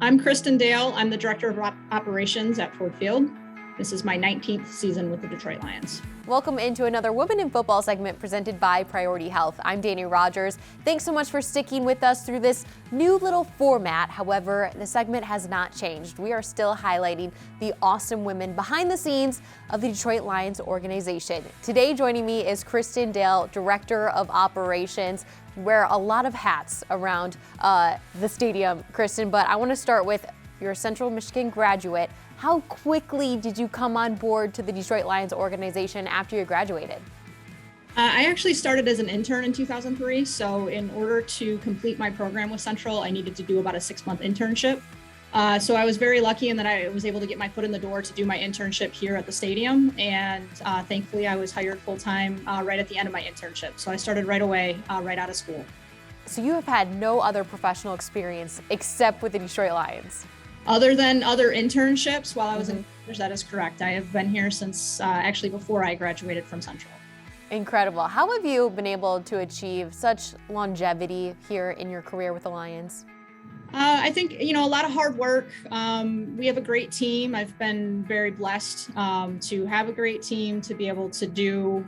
I'm Kristin Dale. I'm the Director of Operations at Ford Field. This is my 19th season with the Detroit Lions. Welcome into another Women in Football segment presented by Priority Health. I'm Danny Rogers. Thanks so much for sticking with us through this new little format. However, the segment has not changed. We are still highlighting the awesome women behind the scenes of the Detroit Lions organization. Today joining me is Kristin Dale, Director of Operations. You wear a lot of hats around the stadium, Kristen, but I want to start with you're a Central Michigan graduate. How quickly did you come on board to the Detroit Lions organization after you graduated? I actually started as an intern in 2003. So in order to complete my program with Central, I needed to do about a 6-month internship. So I was very lucky in that I was able to get my foot in the door to do my internship here at the stadium. And thankfully, I was hired full-time right at the end of my internship. So I started right away, right out of school. So you have had no other professional experience except with the Detroit Lions? Other than other internships while I was in college, that is correct. I have been here since actually before I graduated from Central. Incredible. How have you been able to achieve such longevity here in your career with the Lions? I think, a lot of hard work. We have a great team. I've been very blessed to have a great team, to be able to do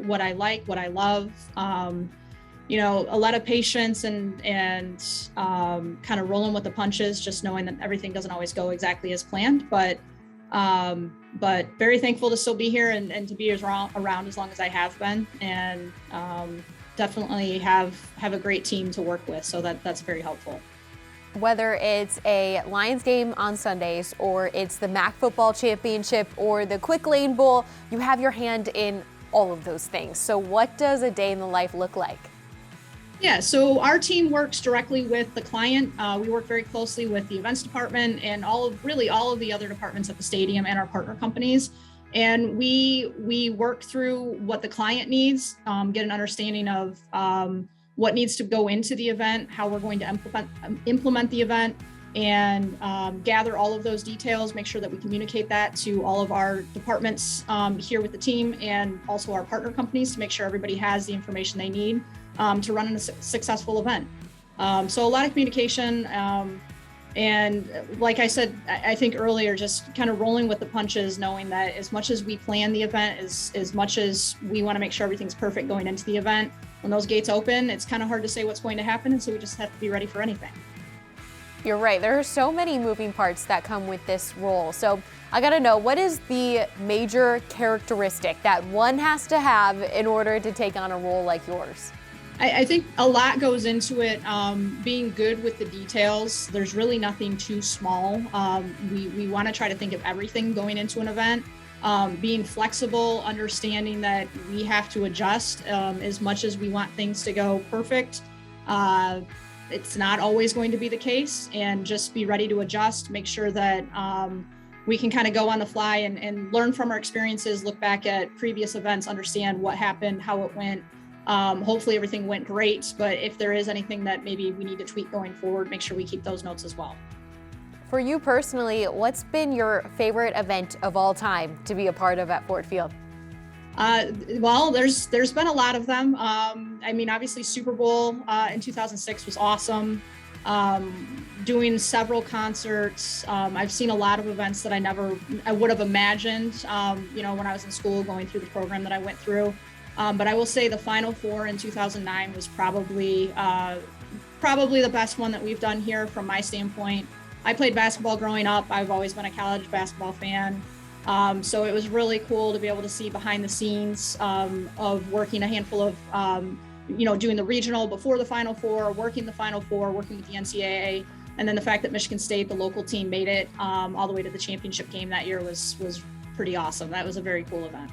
what I like, what I love. A lot of patience and kind of rolling with the punches, just knowing that everything doesn't always go exactly as planned. But very thankful to still be here and to be around as long as I have been, and definitely have a great team to work with. So that's very helpful. Whether it's a Lions game on Sundays, or it's the MAC Football Championship, or the Quick Lane Bowl, you have your hand in all of those things. So what does a day in the life look like? Yeah, so our team works directly with the client. We work very closely with the events department and all of the other departments at the stadium and our partner companies. And we work through what the client needs, get an understanding of what needs to go into the event, how we're going to implement the event, and gather all of those details, make sure that we communicate that to all of our departments here with the team, and also our partner companies, to make sure everybody has the information they need to run a successful event. So a lot of communication, and like I said, I think earlier, just kind of rolling with the punches, knowing that as much as we plan the event, as much as we want to make sure everything's perfect going into the event, when those gates open, it's kind of hard to say what's going to happen, and so we just have to be ready for anything. You're right. There are so many moving parts that come with this role. So I got to know, what is the major characteristic that one has to have in order to take on a role like yours? I think a lot goes into it, being good with the details. There's really nothing too small. We want to try to think of everything going into an event. Being flexible, understanding that we have to adjust as much as we want things to go perfect. It's not always going to be the case, and just be ready to adjust, make sure that we can kind of go on the fly and learn from our experiences, look back at previous events, understand what happened, how it went. Hopefully everything went great, but if there is anything that maybe we need to tweak going forward, make sure we keep those notes as well. For you personally, what's been your favorite event of all time to be a part of at Ford Field? Well, there's been a lot of them. Obviously Super Bowl in 2006 was awesome. Doing several concerts. I've seen a lot of events that I would have imagined, when I was in school, going through the program that I went through. But I will say the Final Four in 2009 was probably the best one that we've done here from my standpoint. I played basketball growing up. I've always been a college basketball fan. So it was really cool to be able to see behind the scenes of working a handful of, doing the regional before the Final Four, working the Final Four, working with the NCAA. And then the fact that Michigan State, the local team, made it all the way to the championship game that year was pretty awesome. That was a very cool event.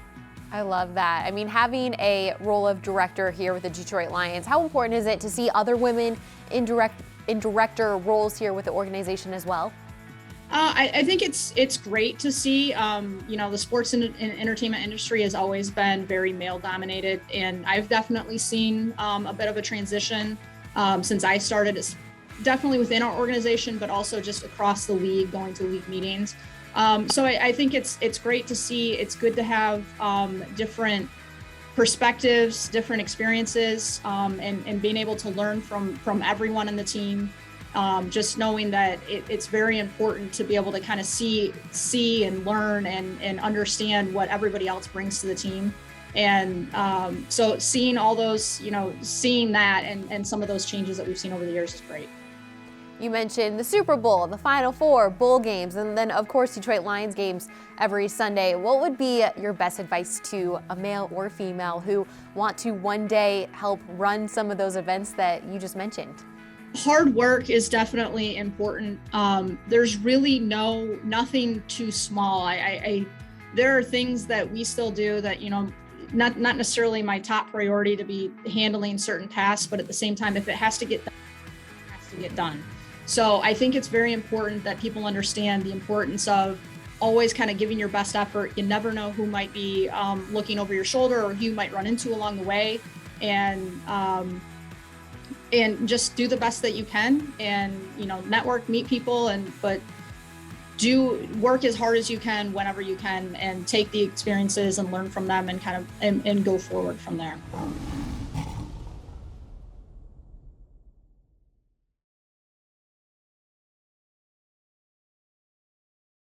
I love that. Having a role of director here with the Detroit Lions, how important is it to see other women in director roles here with the organization as well? I think it's great to see. The sports and entertainment industry has always been very male dominated, and I've definitely seen a bit of a transition since I started. It's definitely within our organization, but also just across the league, going to league meetings. So I think it's great to see. It's good to have different perspectives, different experiences, and being able to learn from everyone in the team. just knowing that it's very important to be able to kind of see and learn and understand what everybody else brings to the team. And so seeing all those, seeing that and some of those changes that we've seen over the years is great. You mentioned the Super Bowl, the Final Four, bowl games, and then of course Detroit Lions games every Sunday. What would be your best advice to a male or female who want to one day help run some of those events that you just mentioned? Hard work is definitely important. There's really nothing too small. There are things that we still do that, not necessarily my top priority to be handling certain tasks, but at the same time, if it has to get done, it has to get done. So I think it's very important that people understand the importance of always kind of giving your best effort. You never know who might be looking over your shoulder or who you might run into along the way, and just do the best that you can, and network, meet people, but do work as hard as you can whenever you can, and take the experiences and learn from them and kind of and go forward from there.